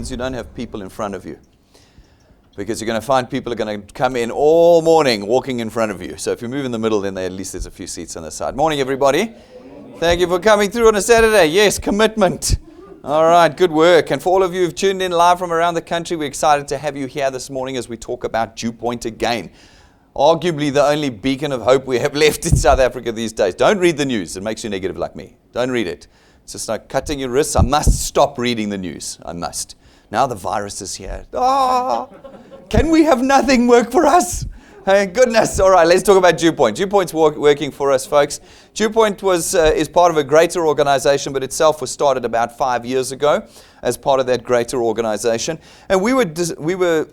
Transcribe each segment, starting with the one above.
means you don't have people in front of you. Because you're going to find people are going to come in all morning walking in front of you. So if you move in the middle, then at least there's a few seats on the side. Morning, everybody. Thank you for coming through on a Saturday. Yes, commitment. All right, good work. And for all of you who've tuned in live from around the country, we're excited to have you here this morning as we talk about DuePoint again. Arguably the only beacon of hope we have left in South Africa these days. Don't read the news. It makes you negative like me. Don't read it. It's just like cutting your wrists. I must stop reading the news. I must. Now the virus is here. Can we have nothing work for us? Thank goodness. All right, let's talk about DuePoint. DuePoint's working for us, folks. DuePoint is part of a greater organization, but itself was started about 5 years ago as part of that greater organization. And we were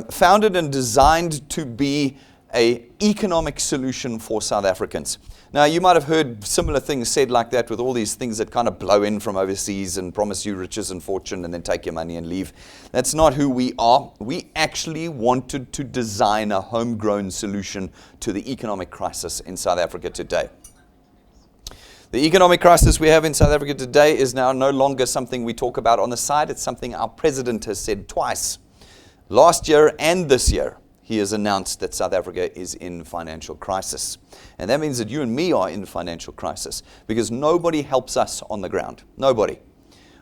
founded and designed to be an economic solution for South Africans. Now, you might have heard similar things said like that with all these things that kind of blow in from overseas and promise you riches and fortune and then take your money and leave. That's not who we are. We actually wanted to design a homegrown solution to the economic crisis in South Africa today. The economic crisis we have in South Africa today is now no longer something we talk about on the side. It's something our president has said twice, last year and this year. He has announced that South Africa is in financial crisis. And that means that you and me are in financial crisis because nobody helps us on the ground. Nobody.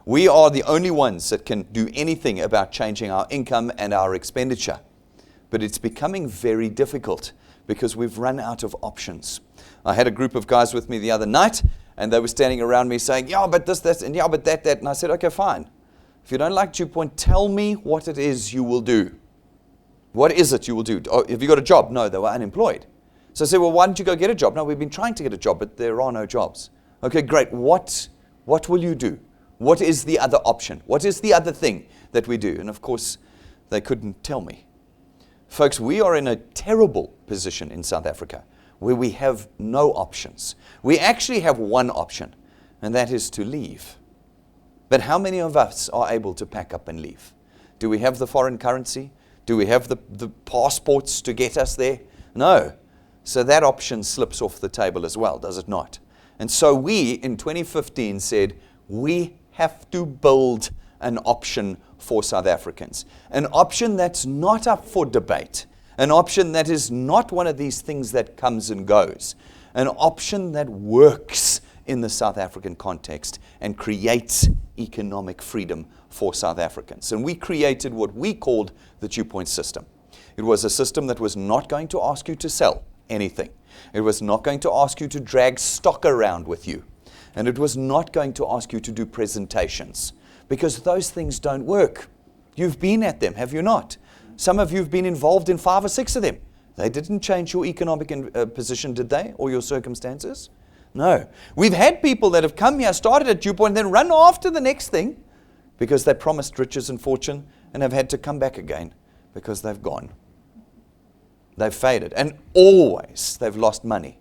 We are the only ones that can do anything about changing our income and our expenditure. But it's becoming very difficult because we've run out of options. I had a group of guys with me the other night and they were standing around me saying, yeah, but this, and yeah, but that. And I said, okay, fine. If you don't like DuePoint, tell me what it is you will do. What is it you will do? Oh, have you got a job? No, they were unemployed. So I said, well, why don't you go get a job? No, we've been trying to get a job, but there are no jobs. Okay, great. What will you do? What is the other option? What is the other thing that we do? And of course, they couldn't tell me. Folks, we are in a terrible position in South Africa where we have no options. We actually have one option, and that is to leave. But how many of us are able to pack up and leave? Do we have the foreign currency? Do we have the passports to get us there? No. So that option slips off the table as well, does it not? And so we, in 2015, said, we have to build an option for South Africans. An option that's not up for debate. An option that is not one of these things that comes and goes. An option that works in the South African context and creates economic freedom for South Africans. And we created what we called the DuePoint system. It was a system that was not going to ask you to sell anything. It was not going to ask you to drag stock around with you. And it was not going to ask you to do presentations because those things don't work. You've been at them, have you not? Some of you have been involved in 5 or 6 of them. They didn't change your economic position, did they? Or your circumstances? No. We've had people that have come here, started at DuePoint, and then run after the next thing because they promised riches and fortune and have had to come back again because they've gone. They've faded. And always they've lost money.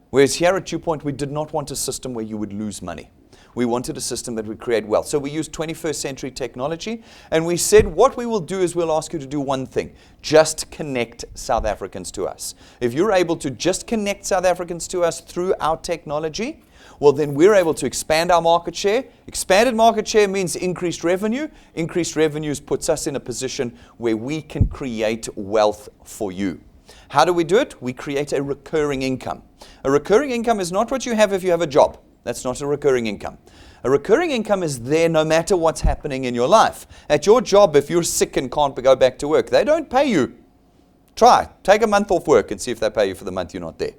Whereas here at DuePoint, we did not want a system where you would lose money. We wanted a system that would create wealth. So we used 21st century technology, and we said what we will do is we'll ask you to do one thing. Just connect South Africans to us. If you're able to just connect South Africans to us through our technology, well, then we're able to expand our market share. Expanded market share means increased revenue. Increased revenues puts us in a position where we can create wealth for you. How do we do it? We create a recurring income. A recurring income is not what you have if you have a job. That's not a recurring income. A recurring income is there no matter what's happening in your life. At your job, if you're sick and can't go back to work, they don't pay you. Try. Take a month off work and see if they pay you for the month you're not there.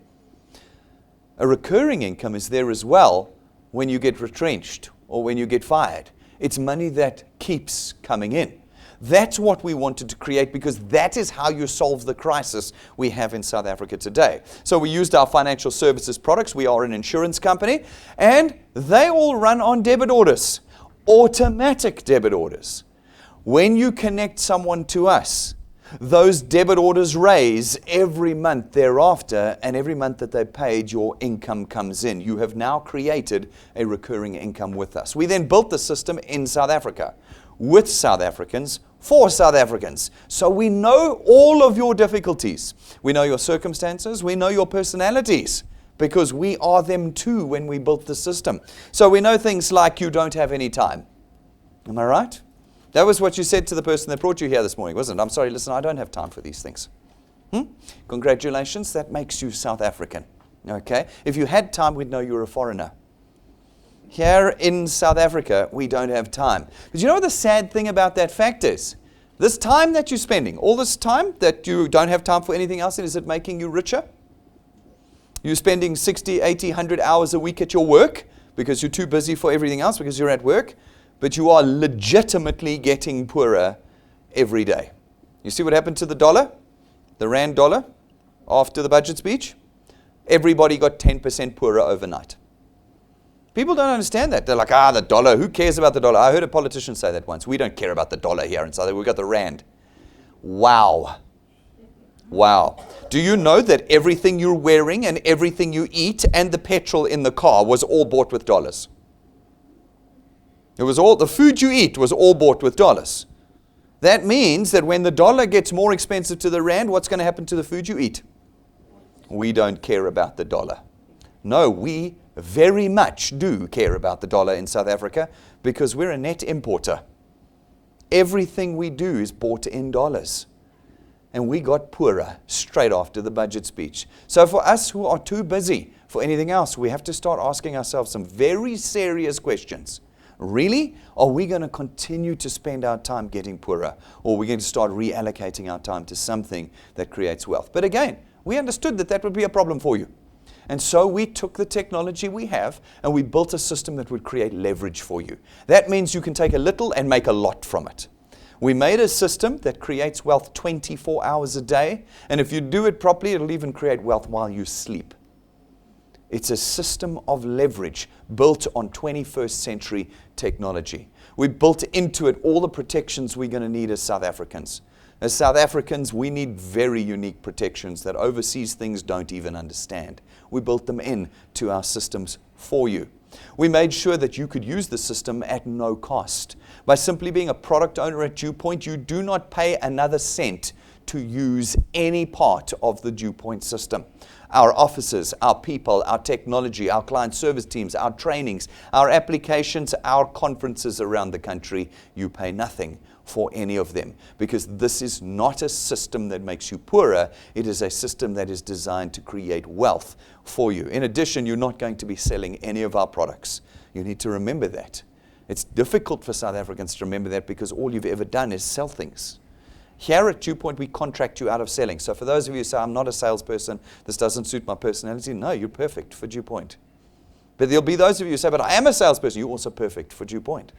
A recurring income is there as well when you get retrenched or when you get fired. It's money that keeps coming in. That's what we wanted to create because that is how you solve the crisis we have in South Africa today. So we used our financial services products. We are an insurance company and they all run on debit orders, automatic debit orders. When you connect someone to us, those debit orders raise every month thereafter, and every month that they paid, your income comes in. You have now created a recurring income with us. We then built the system in South Africa, with South Africans, for South Africans. So we know all of your difficulties. We know your circumstances. We know your personalities, because we are them too when we built the system. So we know things like you don't have any time. Am I right? That was what you said to the person that brought you here this morning, wasn't it? I'm sorry, listen, I don't have time for these things. Congratulations, that makes you South African. Okay? If you had time, we'd know you were a foreigner. Here in South Africa, we don't have time. But you know what the sad thing about that fact is? This time that you're spending, all this time that you don't have time for anything else, is it making you richer? You're spending 60, 80, 100 hours a week at your work because you're too busy for everything else because you're at work, but you are legitimately getting poorer every day. You see what happened to the dollar, the rand dollar, after the budget speech? Everybody got 10% poorer overnight. People don't understand that. They're like, the dollar, who cares about the dollar? I heard a politician say that once. We don't care about the dollar here in South Africa. We've got the rand. Wow. Wow. Do you know that everything you're wearing and everything you eat and the petrol in the car was all bought with dollars? It was all, the food you eat was all bought with dollars. That means that when the dollar gets more expensive to the rand, what's going to happen to the food you eat? We don't care about the dollar. No, we very much do care about the dollar in South Africa because we're a net importer. Everything we do is bought in dollars. And we got poorer straight after the budget speech. So for us who are too busy for anything else, we have to start asking ourselves some very serious questions. Really? Are we going to continue to spend our time getting poorer? Or are we going to start reallocating our time to something that creates wealth? But again, we understood that that would be a problem for you. And so we took the technology we have and we built a system that would create leverage for you. That means you can take a little and make a lot from it. We made a system that creates wealth 24 hours a day. And if you do it properly, it'll even create wealth while you sleep. It's a system of leverage built on 21st century technology. We built into it all the protections we're going to need as South Africans. As South Africans, we need very unique protections that overseas things don't even understand. We built them into our systems for you. We made sure that you could use the system at no cost. By simply being a product owner at DuePoint, you do not pay another cent to use any part of the DuePoint system. Our offices, our people, our technology, our client service teams, our trainings, our applications, our conferences around the country, you pay nothing for any of them, because this is not a system that makes you poorer. It is a system that is designed to create wealth for you. In addition, you're not going to be selling any of our products. You need to remember that. It's difficult for South Africans to remember that because all you've ever done is sell things. Here at DuePoint, we contract you out of selling. So for those of you who say, I'm not a salesperson, this doesn't suit my personality, no, you're perfect for DuePoint. But there'll be those of you who say, but I am a salesperson, you're also perfect for DuePoint.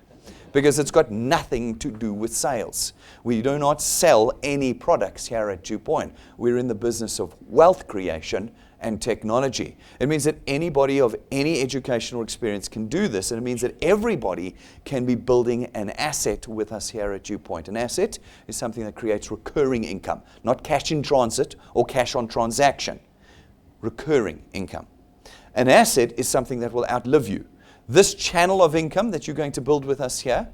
Because it's got nothing to do with sales. We do not sell any products here at DuePoint. We're in the business of wealth creation and technology. It means that anybody of any educational experience can do this, and it means that everybody can be building an asset with us here at DuePoint. An asset is something that creates recurring income, not cash in transit or cash on transaction. Recurring income. An asset is something that will outlive you. This channel of income that you're going to build with us here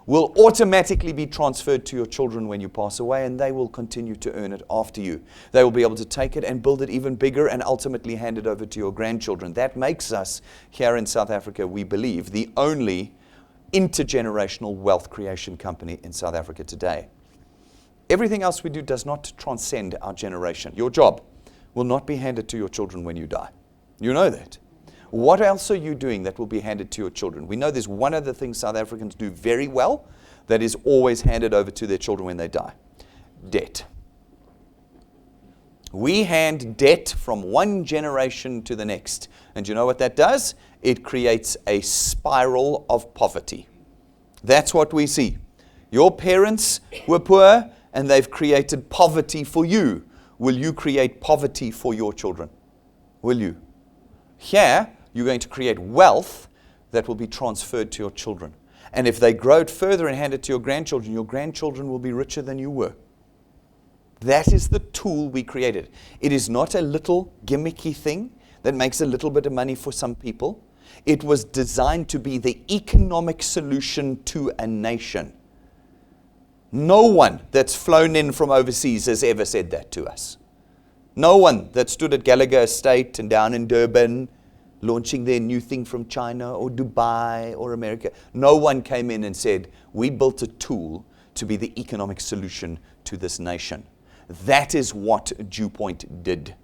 will automatically be transferred to your children when you pass away, and they will continue to earn it after you. They will be able to take it and build it even bigger and ultimately hand it over to your grandchildren. That makes us, here in South Africa, we believe, the only intergenerational wealth creation company in South Africa today. Everything else we do does not transcend our generation. Your job will not be handed to your children when you die. You know that. What else are you doing that will be handed to your children? We know there's one other thing South Africans do very well that is always handed over to their children when they die. Debt. We hand debt from one generation to the next. And you know what that does? It creates a spiral of poverty. That's what we see. Your parents were poor and they've created poverty for you. Will you create poverty for your children? Will you? Here, you're going to create wealth that will be transferred to your children. And if they grow it further and hand it to your grandchildren will be richer than you were. That is the tool we created. It is not a little gimmicky thing that makes a little bit of money for some people. It was designed to be the economic solution to a nation. No one that's flown in from overseas has ever said that to us. No one that stood at Gallagher Estate and down in Durban launching their new thing from China or Dubai or America. No one came in and said, we built a tool to be the economic solution to this nation. That is what DuePoint did.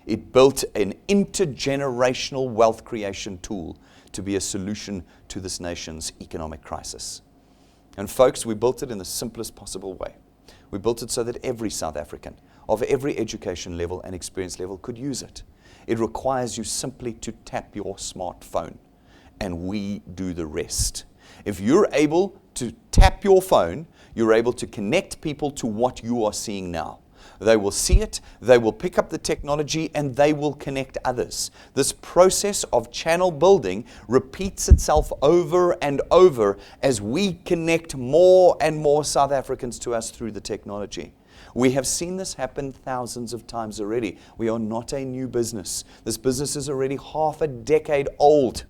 It built an intergenerational wealth creation tool to be a solution to this nation's economic crisis. And folks, we built it in the simplest possible way. We built it so that every South African of every education level and experience level could use it. It requires you simply to tap your smartphone, and we do the rest. If you're able to tap your phone, you're able to connect people to what you are seeing now. They will see it, they will pick up the technology, and they will connect others. This process of channel building repeats itself over and over as we connect more and more South Africans to us through the technology. We have seen this happen thousands of times already. We are not a new business. This business is already half a decade old.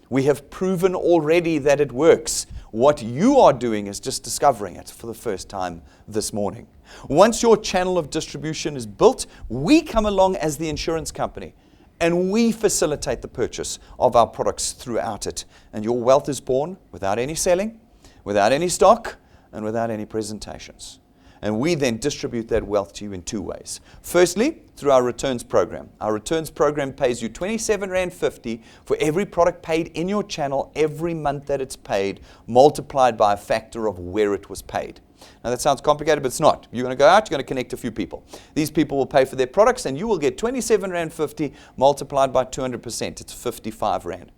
We have proven already that it works. What you are doing is just discovering it for the first time this morning. Once your channel of distribution is built, we come along as the insurance company and we facilitate the purchase of our products throughout it. And your wealth is born without any selling, without any stock, and without any presentations. And we then distribute that wealth to you in two ways. Firstly, through our returns program. Our returns program pays you R27.50 for every product paid in your channel every month that it's paid, multiplied by a factor of where it was paid. Now that sounds complicated, but it's not. You're going to go out, you're going to connect a few people. These people will pay for their products, and you will get R27.50 multiplied by 200%. It's 55 Rand.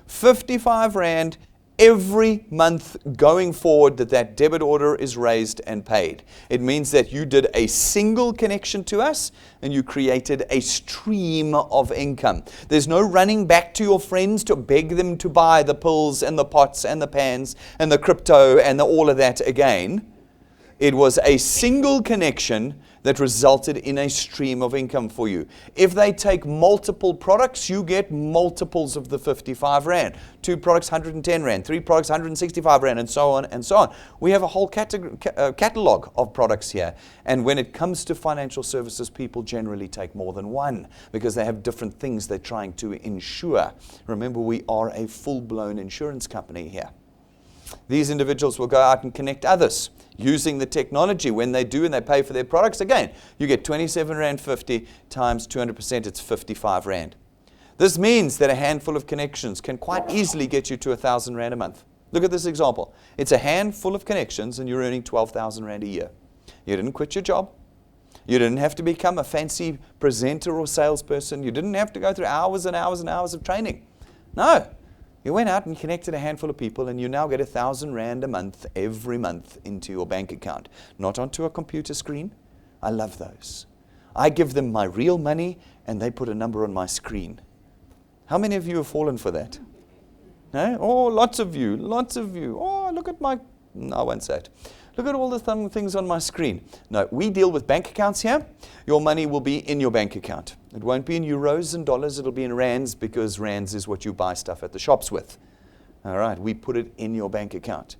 55 Rand every month going forward that debit order is raised and paid. It means that you did a single connection to us and you created a stream of income. There's no running back to your friends to beg them to buy the pills and the pots and the pans and the crypto and all of that again. It was a single connection that resulted in a stream of income for you. If they take multiple products, you get multiples of the 55 Rand. 2 products, 110 Rand. 3 products, 165 Rand, and so on and so on. We have a whole catalog of products here. And when it comes to financial services, people generally take more than one because they have different things they're trying to insure. Remember, we are a full-blown insurance company here. These individuals will go out and connect others using the technology. When they do and they pay for their products, again, you get R27.50 times 200%, it's 55 Rand. This means that a handful of connections can quite easily get you to 1,000 Rand a month. Look at this example. It's a handful of connections and you're earning 12,000 Rand a year. You didn't quit your job. You didn't have to become a fancy presenter or salesperson. You didn't have to go through hours and hours and hours of training. No. You went out and connected a handful of people and you now get 1,000 Rand a month every month into your bank account. Not onto a computer screen. I love those. I give them my real money and they put a number on my screen. How many of you have fallen for that? No? Oh, lots of you. Lots of you. Oh, look at my... No, I won't say it. Look at all the things on my screen. No, we deal with bank accounts here. Your money will be in your bank account. It won't be in euros and dollars. It'll be in rands because rands is what you buy stuff at the shops with. All right, we put it in your bank account.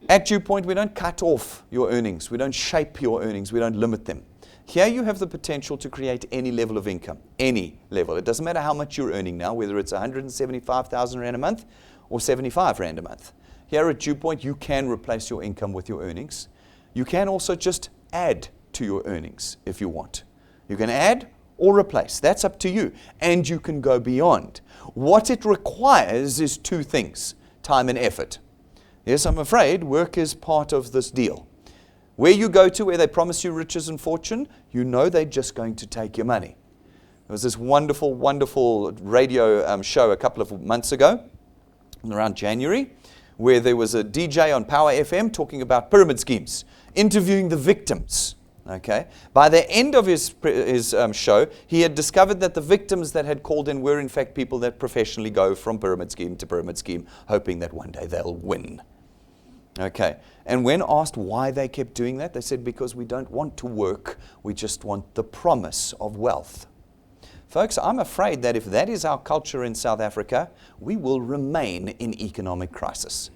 At DuePoint, we don't cut off your earnings. We don't shape your earnings. We don't limit them. Here you have the potential to create any level of income, any level. It doesn't matter how much you're earning now, whether it's 175,000 Rand a month or 75 Rand a month. Here at DuePoint, you can replace your income with your earnings. You can also just add to your earnings if you want. You can add or replace. That's up to you. And you can go beyond. What it requires is two things, time and effort. Yes, I'm afraid work is part of this deal. Where you go to, where they promise you riches and fortune, you know they're just going to take your money. There was this wonderful, wonderful radio show a couple of months ago, around January, where there was a DJ on Power FM talking about pyramid schemes, interviewing the victims. Okay. By the end of his show, he had discovered that the victims that had called in were in fact people that professionally go from pyramid scheme to pyramid scheme, hoping that one day they'll win. Okay. And when asked why they kept doing that, they said, because we don't want to work, we just want the promise of wealth. Folks, I'm afraid that if that is our culture in South Africa, we will remain in economic crisis.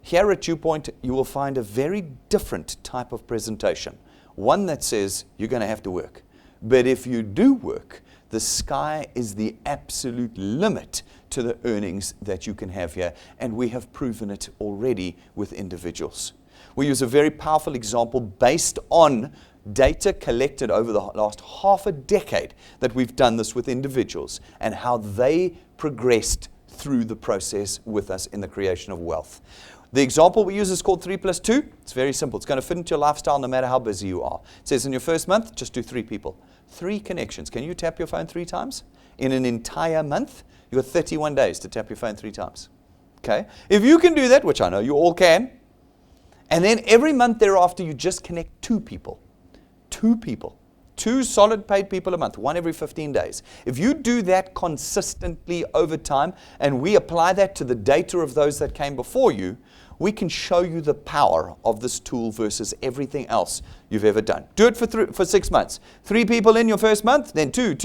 Here at DuePoint, you will find a very different type of presentation. One that says you're going to have to work. But if you do work, The sky is the absolute limit to the earnings that you can have here, and we have proven it already with individuals. We use a very powerful example based on data collected over the last half a decade that we've done this with individuals and how they progressed through the process with us in the creation of wealth. The example we use is called 3 plus 2. It's very simple. It's going to fit into your lifestyle no matter how busy you are. It says in your first month, just do 3 people. 3 connections. Can you tap your phone 3 times? In an entire month, you've got 31 days to tap your phone 3 times. Okay? If you can do that, which I know you all can, and then every month thereafter, you just connect 2 people. 2 people. 2 solid paid people a month, 1 every 15 days. If you do that consistently over time, and we apply that to the data of those that came before you, we can show you the power of this tool versus everything else you've ever done. Do it for 6 months. 3 people in your first month, then 2.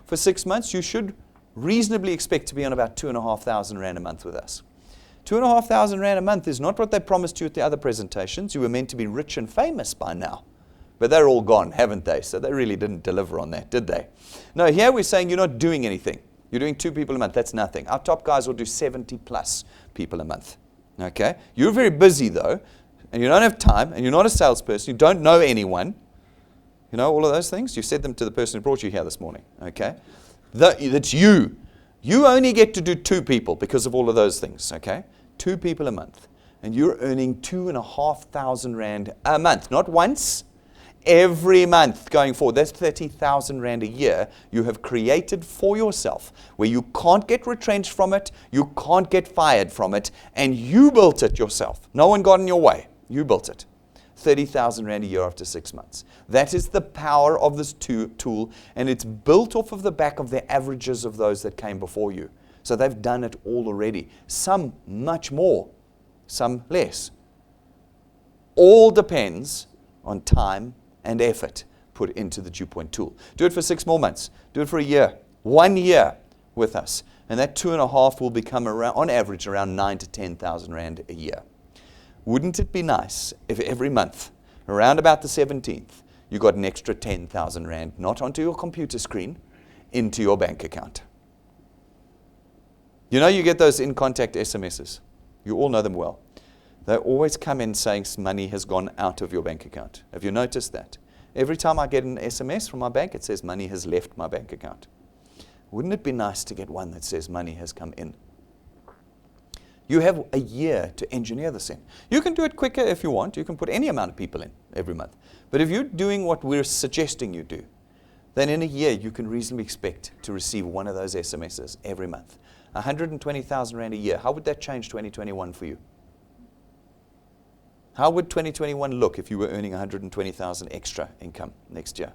For 6 months, you should reasonably expect to be on about 2,500 Rand a month with us. 2,500 Rand a month is not what they promised you at the other presentations. You were meant to be rich and famous by now. But they're all gone, haven't they? So they really didn't deliver on that, did they? No, here we're saying you're not doing anything. You're doing 2 people a month. That's nothing. Our top guys will do 70 plus people a month. Okay? You're very busy though, and you don't have time, and you're not a salesperson. You don't know anyone. You know all of those things? You said them to the person who brought you here this morning. Okay? That's you. You only get to do 2 people because of all of those things. Okay? 2 people a month. And you're earning 2,500 Rand a month. Not once. Every month going forward. That's 30,000 Rand a year you have created for yourself, where you can't get retrenched from it, you can't get fired from it, and you built it yourself. No one got in your way. You built it. 30,000 Rand a year after 6 months. That is the power of this tool, and it's built off of the back of the averages of those that came before you. So they've done it all already. Some much more, some less. All depends on time and effort put into the DuePoint tool. Do it for 6 more months. Do it for a year. 1 year with us. And that 2.5 will become around, on average, around 9,000 to 10,000 Rand a year. Wouldn't it be nice if every month, around about the 17th, you got an extra 10,000 Rand, not onto your computer screen, into your bank account? You know, you get those in-contact SMSs. You all know them well. They always come in saying money has gone out of your bank account. Have you noticed that? Every time I get an SMS from my bank, it says money has left my bank account. Wouldn't it be nice to get one that says money has come in? You have a year to engineer this in. You can do it quicker if you want. You can put any amount of people in every month. But if you're doing what we're suggesting you do, then in a year you can reasonably expect to receive one of those SMSs every month. 120,000 Rand a year. How would that change 2021 for you? How would 2021 look if you were earning 120,000 extra income next year?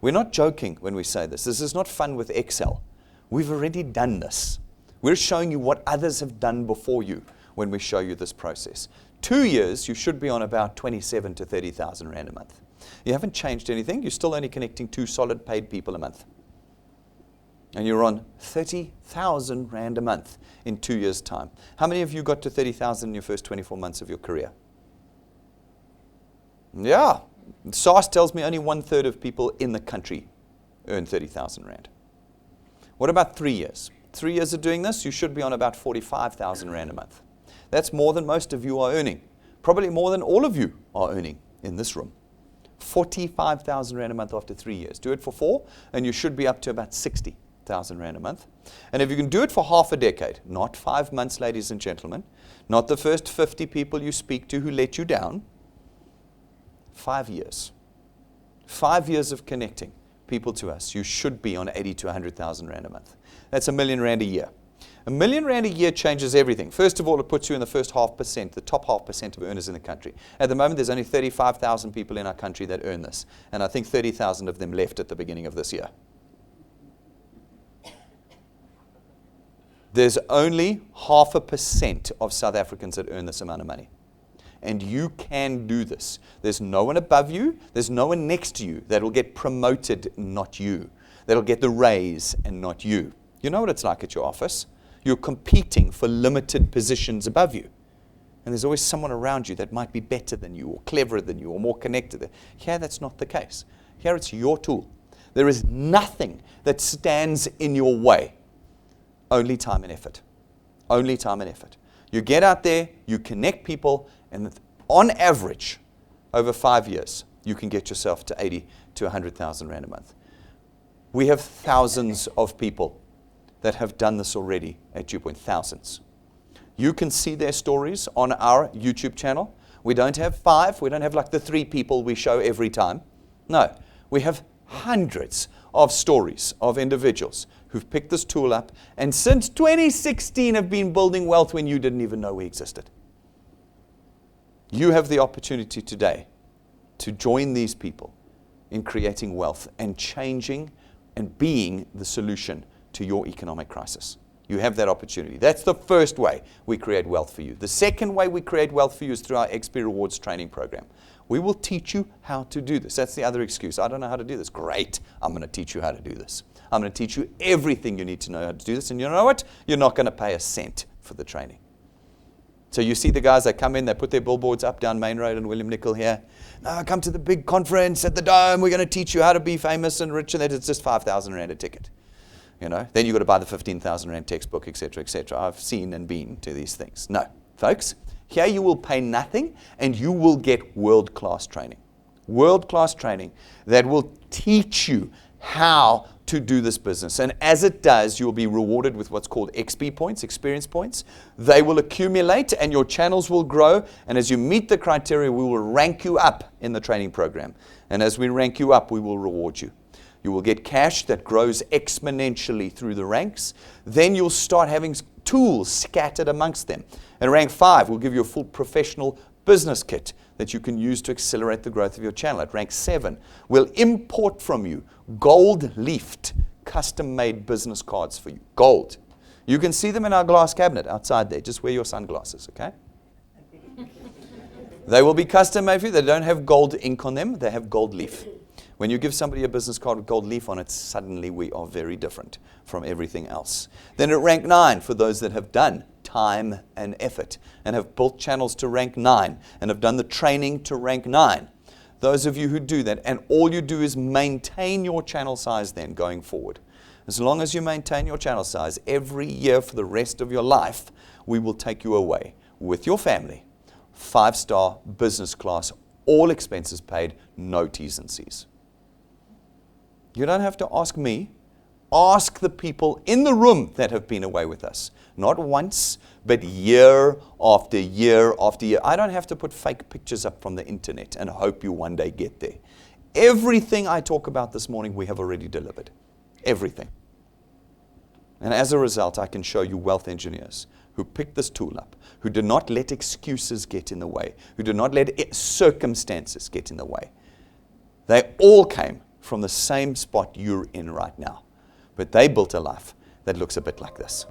We're not joking when we say this. This is not fun with Excel. We've already done this. We're showing you what others have done before you when we show you this process. 2 years, you should be on about 27 to 30,000 Rand a month. You haven't changed anything. You're still only connecting 2 solid paid people a month. And you're on 30,000 Rand a month in 2 years' time. How many of you got to 30,000 in your first 24 months of your career? Yeah, SARS tells me only 1/3 of people in the country earn 30,000 Rand. What about 3 years? 3 years of doing this, you should be on about 45,000 Rand a month. That's more than most of you are earning. Probably more than all of you are earning in this room. 45,000 Rand a month after 3 years. Do it for 4, and you should be up to about 60,000 Rand a month. And if you can do it for half a decade, not 5 months, ladies and gentlemen, not the first 50 people you speak to who let you down, 5 years. 5 years of connecting people to us. You should be on 80 to 100,000 Rand a month. That's R1 million a year. R1 million a year changes everything. First of all, it puts you in the first 0.5%, the top 0.5% of earners in the country. At the moment, there's only 35,000 people in our country that earn this. And I think 30,000 of them left at the beginning of this year. There's only 0.5% of South Africans that earn this amount of money. And you can do this. There's no one above you. There's no one next to you that will get promoted, not you. That'll get the raise and not you. You know what it's like at your office? You're competing for limited positions above you. And there's always someone around you that might be better than you or cleverer than you or more connected. Here, that's not the case. Here, it's your tool. There is nothing that stands in your way. Only time and effort. Only time and effort. You get out there, you connect people, and on average, over 5 years, you can get yourself to 80 to 100,000 Rand a month. We have thousands of people that have done this already at DuePoint, thousands. You can see their stories on our YouTube channel. We don't have 5, we don't have like the 3 people we show every time. No, we have hundreds of stories of individuals who've picked this tool up and since 2016 have been building wealth when you didn't even know we existed. You have the opportunity today to join these people in creating wealth and changing and being the solution to your economic crisis. You have that opportunity. That's the first way we create wealth for you. The second way we create wealth for you is through our XP Rewards training program. We will teach you how to do this. That's the other excuse. I don't know how to do this. Great. I'm going to teach you how to do this. I'm going to teach you everything you need to know how to do this. And you know what? You're not going to pay a cent for the training. So you see the guys that come in, they put their billboards up down Main Road and William Nicol here. No, come to the big conference at the Dome. We're going to teach you how to be famous and rich. And it's just 5,000 Rand a ticket. You know, then you've got to buy the 15,000 Rand textbook, etc., etc. I've seen and been to these things. No, folks, here you will pay nothing and you will get world-class training. World-class training that will teach you how to do this business. And as it does, you'll be rewarded with what's called XP points, experience points. They will accumulate and your channels will grow. And as you meet the criteria, we will rank you up in the training program. And as we rank you up, we will reward you. You will get cash that grows exponentially through the ranks. Then you'll start having tools scattered amongst them. At rank 5, we'll give you a full professional business kit that you can use to accelerate the growth of your channel. At rank 7, we'll import from you gold-leafed, custom-made business cards for you. Gold. You can see them in our glass cabinet outside there. Just wear your sunglasses, okay? They will be custom-made for you. They don't have gold ink on them. They have gold leaf. When you give somebody a business card with gold leaf on it, suddenly we are very different from everything else. Then at rank 9, for those that have done time and effort and have built channels to rank 9 and have done the training to rank 9, those of you who do that, and all you do is maintain your channel size then going forward. As long as you maintain your channel size, every year for the rest of your life, we will take you away with your family, 5-star business class, all expenses paid, no T's and C's. You don't have to ask me. Ask the people in the room that have been away with us. Not once, but year after year after year. I don't have to put fake pictures up from the internet and hope you one day get there. Everything I talk about this morning, we have already delivered. Everything. And as a result, I can show you wealth engineers who picked this tool up, who did not let excuses get in the way, who did not let circumstances get in the way. They all came from the same spot you're in right now. But they built a life that looks a bit like this.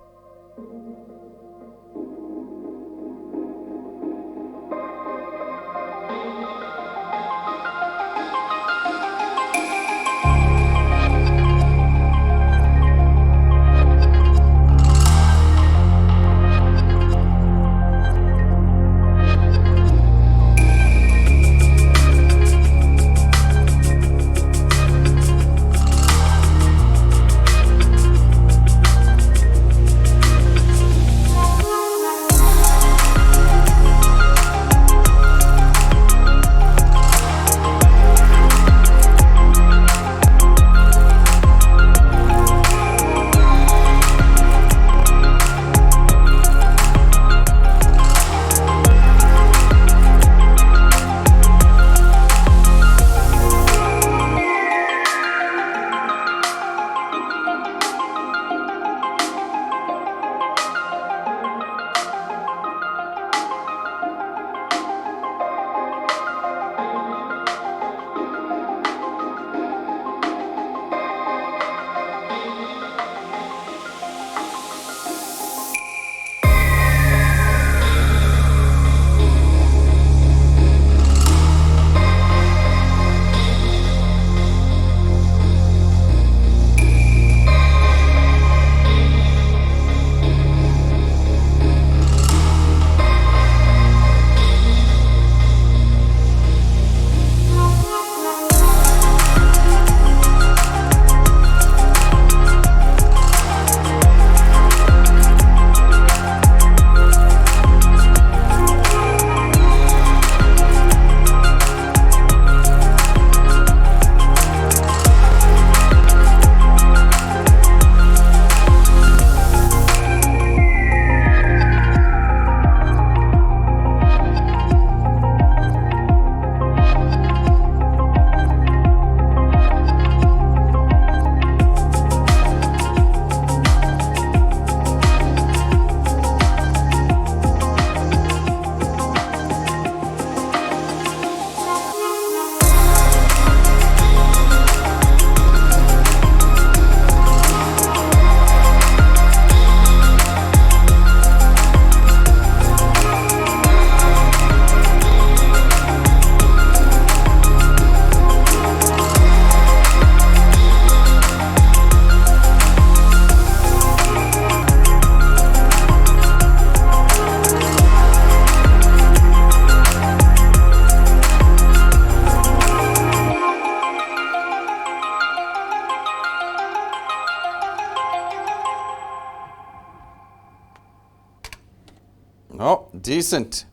Decent.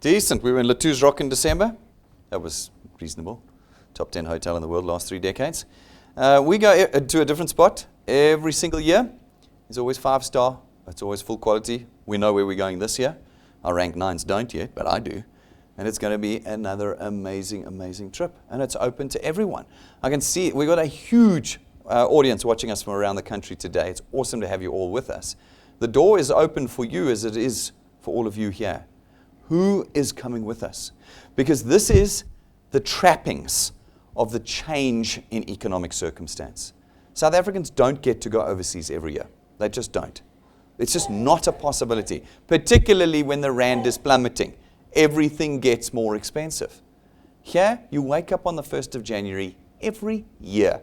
Decent. We were in Latouz Rock in December. That was reasonable. Top 10 hotel in the world last 3 decades. We go to a different spot every single year. It's always 5-star. It's always full quality. We know where we're going this year. Our rank 9s don't yet, but I do. And it's going to be another amazing, amazing trip. And it's open to everyone. I can see we've got a huge audience watching us from around the country today. It's awesome to have you all with us. The door is open for you as it is for all of you here. Who is coming with us? Because this is the trappings of the change in economic circumstance. South Africans don't get to go overseas every year. They just don't. It's just not a possibility, particularly when the rand is plummeting. Everything gets more expensive. Here, you wake up on the 1st of January every year,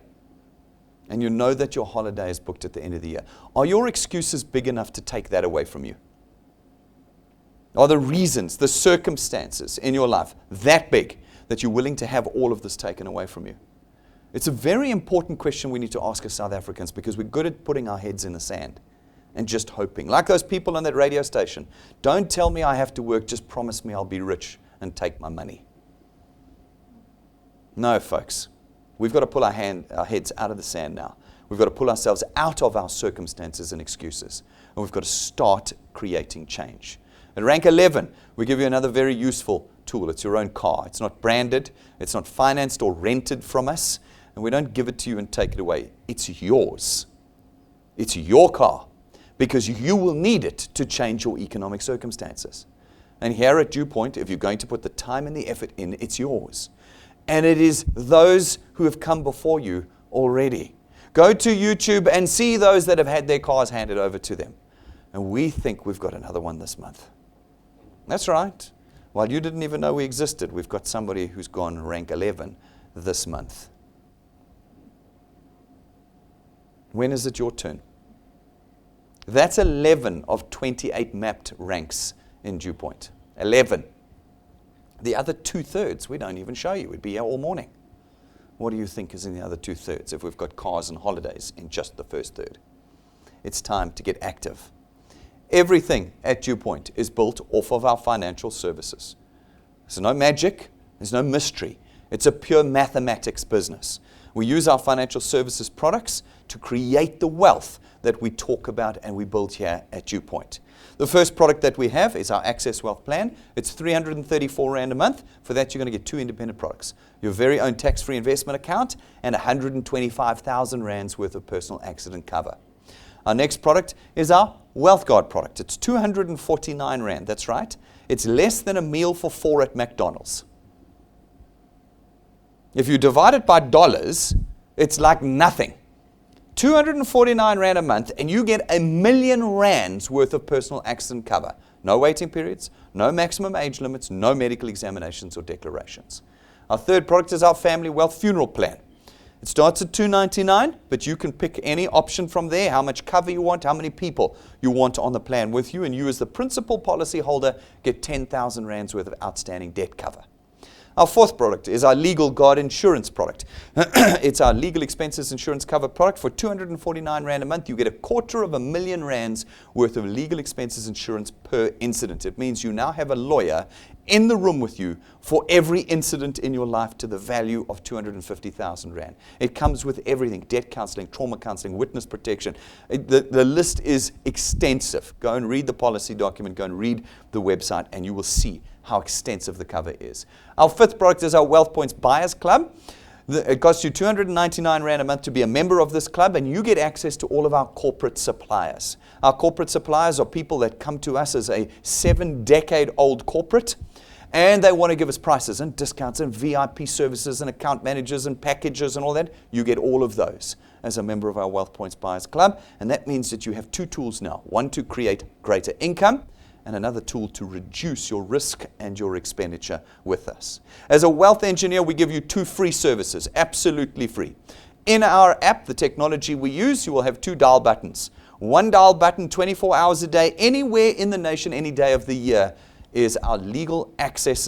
and you know that your holiday is booked at the end of the year. Are your excuses big enough to take that away from you? Are the reasons, the circumstances in your life that big that you're willing to have all of this taken away from you? It's a very important question we need to ask as South Africans, because we're good at putting our heads in the sand and just hoping. Like those people on that radio station. Don't tell me I have to work, just promise me I'll be rich and take my money. No, folks. We've got to pull our heads out of the sand now. We've got to pull ourselves out of our circumstances and excuses. And we've got to start creating change. At rank 11, we give you another very useful tool. It's your own car. It's not branded. It's not financed or rented from us. And we don't give it to you and take it away. It's yours. It's your car, because you will need it to change your economic circumstances. And here at DuePoint, if you're going to put the time and the effort in, it's yours. And it is those who have come before you already. Go to YouTube and see those that have had their cars handed over to them. And we think we've got another one this month. That's right. While you didn't even know we existed, we've got somebody who's gone rank 11 this month. When is it your turn? That's 11 of 28 mapped ranks in DuePoint. 11. The other 2/3 we don't even show you. We'd be here all morning. What do you think is in the other 2/3 if we've got cars and holidays in just the first third? It's time to get active. Everything at DuePoint is built off of our financial services. There's no magic. There's no mystery. It's a pure mathematics business. We use our financial services products to create the wealth that we talk about and we build here at DuePoint. The first product that we have is our Access Wealth Plan. It's 334 Rand a month. For that, you're going to get 2 independent products. Your very own tax-free investment account and 125,000 Rands worth of personal accident cover. Our next product is our Wealth Guard product. It's 249 Rand. That's right. It's less than a meal for 4 at McDonald's. If you divide it by dollars, it's like nothing. 249 Rand a month, and you get 1 million Rands worth of personal accident cover. No waiting periods, no maximum age limits, no medical examinations or declarations. Our third product is our Family Wealth Funeral Plan. It starts at $299, but you can pick any option from there, how much cover you want, how many people you want on the plan with you, and you as the principal policy holder get 10,000 Rands worth of outstanding debt cover. Our fourth product is our Legal Guard Insurance product. It's our legal expenses insurance cover product. For 249 Rand a month, you get 250,000 Rands worth of legal expenses insurance per incident. It means you now have a lawyer in the room with you for every incident in your life to the value of 250,000 Rand. It comes with everything: debt counseling, trauma counseling, witness protection. The list is extensive. Go and read the policy document, go and read the website, and you will see how extensive the cover is. Our fifth product is our Wealth Points Buyers Club. It costs you 299 Rand a month to be a member of this club, and you get access to all of our corporate suppliers. Our corporate suppliers are people that come to us as a 7-decade-old corporate, and they want to give us prices and discounts and VIP services and account managers and packages and all that. You get all of those as a member of our Wealth Points Buyers Club, and that means that you have 2 tools now. One to create greater income, and another tool to reduce your risk and your expenditure with us. As a wealth engineer, we give you 2 free services, absolutely free. In our app, the technology we use, you will have 2 dial buttons. One dial button 24 hours a day, anywhere in the nation, any day of the year, is our legal access,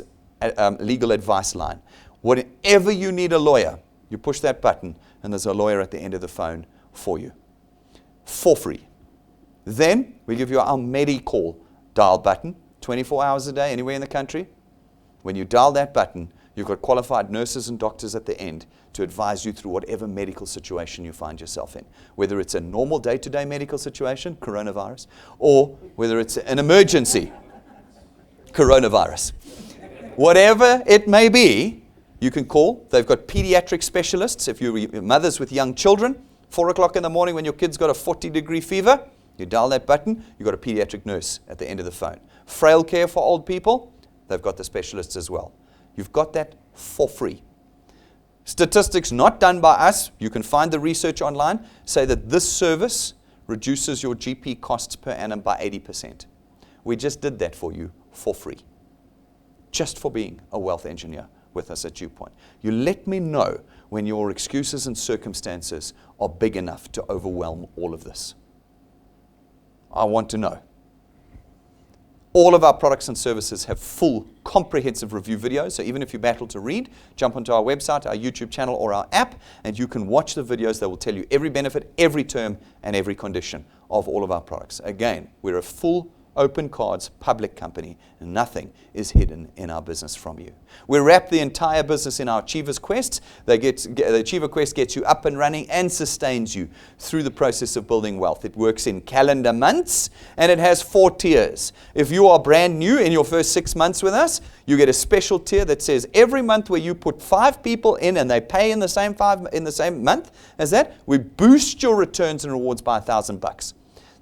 legal advice line. Whenever you need a lawyer, you push that button and there's a lawyer at the end of the phone for you, for free. Then we give you our MediCall dial button. 24 hours a day, anywhere in the country. When you dial that button, you've got qualified nurses and doctors at the end to advise you through whatever medical situation you find yourself in. Whether it's a normal day-to-day medical situation, coronavirus, or whether it's an emergency, coronavirus. Whatever it may be, you can call. They've got pediatric specialists. If you're mothers with young children, 4 o'clock in the morning when your kid's got a 40-degree fever, you dial that button, you've got a pediatric nurse at the end of the phone. Frail care for old people, they've got the specialists as well. You've got that for free. Statistics not done by us, you can find the research online, say that this service reduces your GP costs per annum by 80%. We just did that for you for free, just for being a wealth engineer with us at DuePoint. You let me know when your excuses and circumstances are big enough to overwhelm all of this. I want to know. All of our products and services have full, comprehensive review videos. So even if you battle to read, jump onto our website, our YouTube channel, or our app, and you can watch the videos that will tell you every benefit, every term, and every condition of all of our products. Again, we're a full, open cards, public company. Nothing is hidden in our business from you. We wrap the entire business in our Achiever's Quest. The Achiever Quest gets you up and running and sustains you through the process of building wealth. It works in calendar months, and it has 4 tiers. If you are brand new in your first 6 months with us, you get a special tier that says every month where you put 5 people in and they pay in the same month as that, we boost your returns and rewards by $1,000.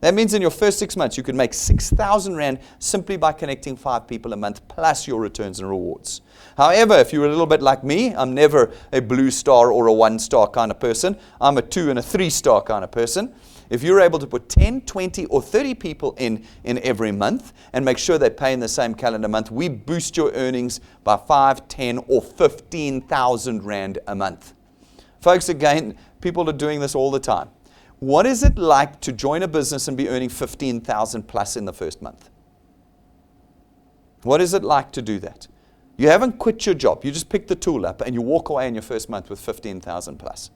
That means in your first 6 months, you can make 6,000 Rand simply by connecting 5 people a month plus your returns and rewards. However, if you're a little bit like me, I'm never a blue star or a 1-star kind of person. I'm a 2 and a 3-star kind of person. If you're able to put 10, 20, or 30 people in every month and make sure they pay in the same calendar month, we boost your earnings by 5, 10, or 15,000 Rand a month. Folks, again, people are doing this all the time. What is it like to join a business and be earning 15,000 plus in the first month? What is it like to do that? You haven't quit your job. You just pick the tool up and you walk away in your first month with 15,000 plus.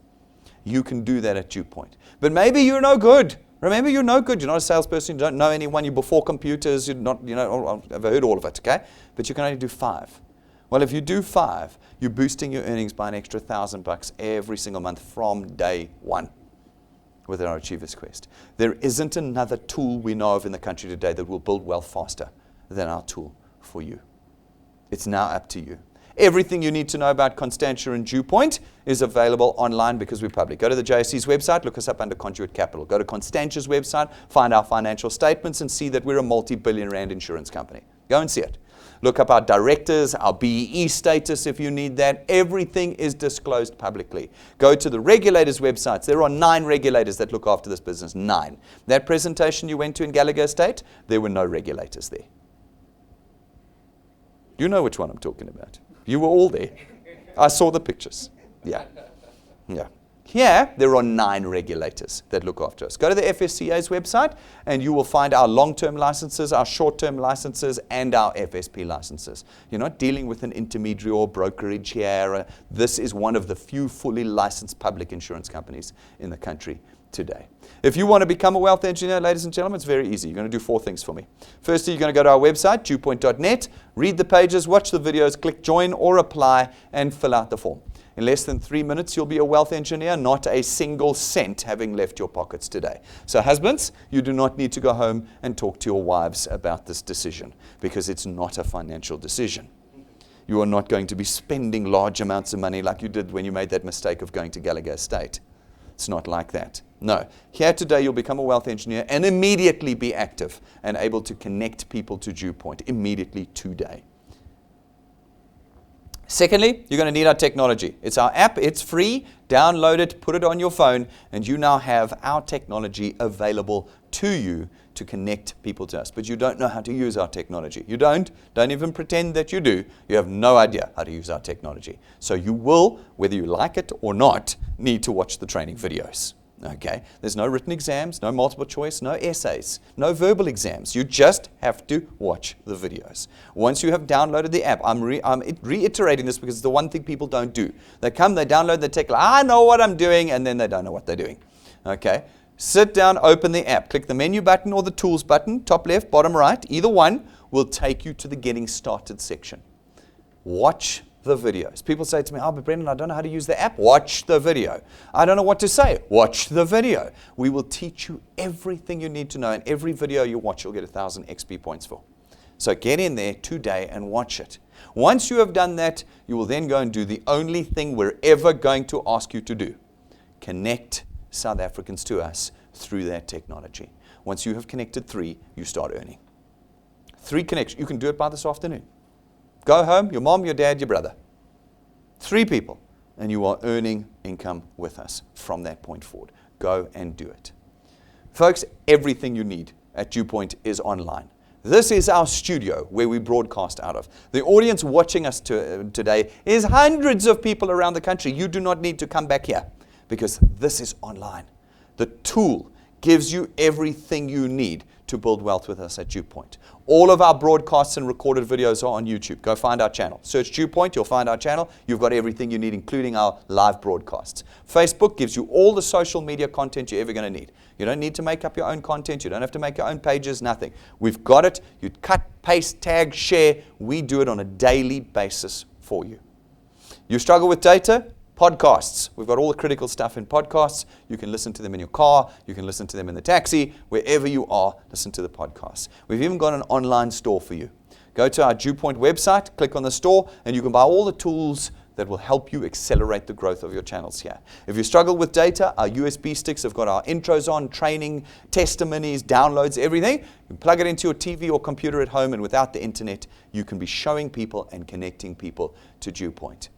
You can do that at DuePoint. But maybe you're no good. Remember, you're no good. You're not a salesperson. You don't know anyone. You're before computers. You're not, I've heard all of it, okay? But you can only do 5. Well, if you do 5, you're boosting your earnings by an extra $1,000 every single month from day 1. With our Achiever's Quest. There isn't another tool we know of in the country today that will build wealth faster than our tool for you. It's now up to you. Everything you need to know about Constantia and DuePoint is available online because we're public. Go to the JSC's website, look us up under Conduit Capital. Go to Constantia's website, find our financial statements and see that we're a multi-billion rand insurance company. Go and see it. Look up our directors, our BEE status if you need that. Everything is disclosed publicly. Go to the regulators' websites. There are 9 regulators that look after this business. 9. That presentation you went to in Gallagher Estate, there were no regulators there. You know which one I'm talking about. You were all there. I saw the pictures. Yeah. Here, there are 9 regulators that look after us. Go to the FSCA's website, and you will find our long-term licenses, our short-term licenses, and our FSP licenses. You're not dealing with an intermediary or brokerage here. This is one of the few fully licensed public insurance companies in the country today. If you want to become a wealth engineer, ladies and gentlemen, it's very easy. You're going to do 4 things for me. Firstly, you're going to go to our website, DuePoint.net, read the pages, watch the videos, click join or apply, and fill out the form. In less than 3 minutes, you'll be a wealth engineer, not a single cent having left your pockets today. So husbands, you do not need to go home and talk to your wives about this decision because it's not a financial decision. You are not going to be spending large amounts of money like you did when you made that mistake of going to Gallagher Estate. It's not like that. No. Here today, you'll become a wealth engineer and immediately be active and able to connect people to DuePoint immediately today. Secondly, you're going to need our technology. It's our app. It's free. Download it, put it on your phone, and you now have our technology available to you to connect people to us. But you don't know how to use our technology. You don't. Don't even pretend that you do. You have no idea how to use our technology. So you will, whether you like it or not, need to watch the training videos. Okay? There's no written exams, no multiple choice, no essays, no verbal exams. You just have to watch the videos. Once you have downloaded the app, I'm reiterating this because it's the one thing people don't do. They come, they download the tech, I know what I'm doing, and then they don't know what they're doing. Okay? Sit down, open the app, click the menu button or the tools button, top left, bottom right, either one. will take you to the getting started section. Watch the videos. People say to me, but Brendan, I don't know how to use the app. Watch the video. I don't know what to say. Watch the video. We will teach you everything you need to know, and every video you watch, you'll get 1,000 XP points for. So get in there today and watch it. Once you have done that, you will then go and do the only thing we're ever going to ask you to do. Connect South Africans to us through that technology. Once you have connected 3, you start earning. 3 connections. You can do it by this afternoon. Go home, your mom, your dad, your brother. 3 people, and you are earning income with us from that point forward. Go and do it. Folks, everything you need at DuePoint is online. This is our studio where we broadcast out of. The audience watching us today is hundreds of people around the country. You do not need to come back here because this is online. The tool gives you everything you need to build wealth with us at DuePoint. All of our broadcasts and recorded videos are on YouTube. Go find our channel. Search DuePoint, you'll find our channel. You've got everything you need, including our live broadcasts. Facebook gives you all the social media content you're ever going to need. You don't need to make up your own content. You don't have to make your own pages, nothing. We've got it. You cut, paste, tag, share. We do it on a daily basis for you. You struggle with data? Podcasts. We've got all the critical stuff in podcasts. You can listen to them in your car. You can listen to them in the taxi. Wherever you are, listen to the podcasts. We've even got an online store for you. Go to our DuePoint website, click on the store, and you can buy all the tools that will help you accelerate the growth of your channels here. If you struggle with data, our USB sticks have got our intros on, training, testimonies, downloads, everything. You can plug it into your TV or computer at home, and without the internet, you can be showing people and connecting people to DuePoint.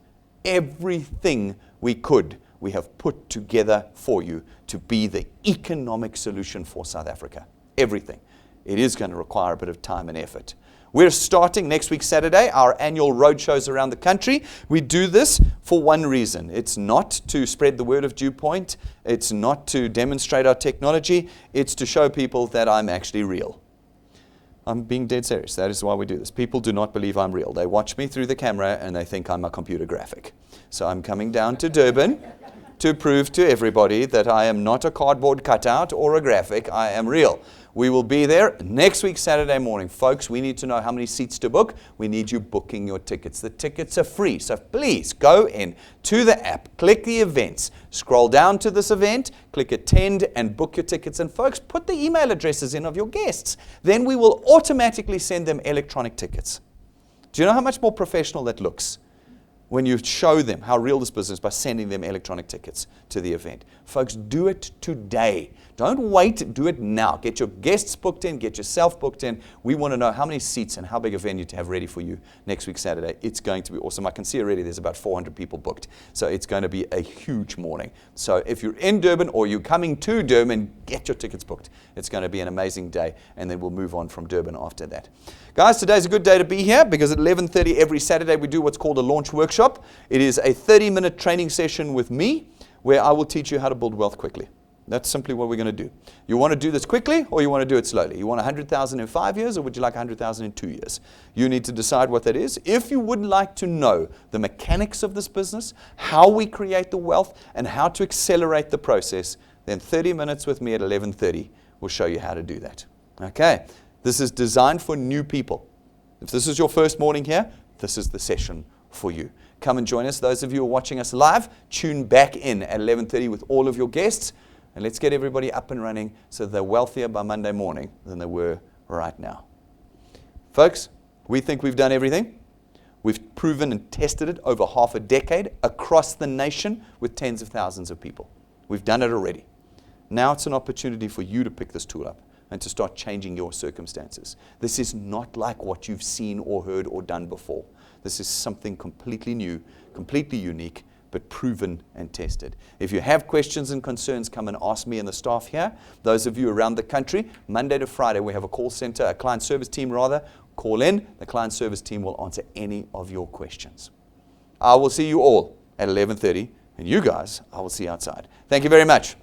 Everything we could, we have put together for you to be the economic solution for South Africa. Everything. It is going to require a bit of time and effort. We're starting next week, Saturday, our annual road shows around the country. We do this for one reason. It's not to spread the word of DuePoint. It's not to demonstrate our technology. It's to show people that I'm actually real. I'm being dead serious. That is why we do this. People do not believe I'm real. They watch me through the camera and they think I'm a computer graphic. So I'm coming down to Durban to prove to everybody that I am not a cardboard cutout or a graphic. I am real. We will be there next week, Saturday morning. Folks, we need to know how many seats to book. We need you booking your tickets. The tickets are free. So please go in to the app, click the events, scroll down to this event, click attend and book your tickets. And folks, put the email addresses in of your guests. Then we will automatically send them electronic tickets. Do you know how much more professional that looks when you show them how real this business is by sending them electronic tickets to the event? Folks, do it today. Don't wait, do it now. Get your guests booked in, get yourself booked in. We want to know how many seats and how big a venue to have ready for you next week, Saturday. It's going to be awesome. I can see already there's about 400 people booked. So it's going to be a huge morning. So if you're in Durban or you're coming to Durban, get your tickets booked. It's going to be an amazing day, and then we'll move on from Durban after that. Guys, today's a good day to be here because at 11:30 every Saturday we do what's called a launch workshop. It is a 30-minute training session with me where I will teach you how to build wealth quickly. That's simply what we're going to do. You want to do this quickly or you want to do it slowly? You want 100,000 in 5 years or would you like 100,000 in 2 years? You need to decide what that is. If you would like to know the mechanics of this business, how we create the wealth, and how to accelerate the process, then 30 minutes with me at 11:30 will show you how to do that. Okay? This is designed for new people. If this is your first morning here, this is the session for you. Come and join us. Those of you who are watching us live, tune back in at 11:30 with all of your guests. And let's get everybody up and running so they're wealthier by Monday morning than they were right now. Folks, we think we've done everything. We've proven and tested it over half a decade across the nation with tens of thousands of people. We've done it already. Now it's an opportunity for you to pick this tool up and to start changing your circumstances. This is not like what you've seen or heard or done before. This is something completely new, completely unique, but proven and tested. If you have questions and concerns, come and ask me and the staff here. Those of you around the country, Monday to Friday, we have a call center, a client service team rather. Call in. The client service team will answer any of your questions. I will see you all at 11:30, and you guys, I will see you outside. Thank you very much.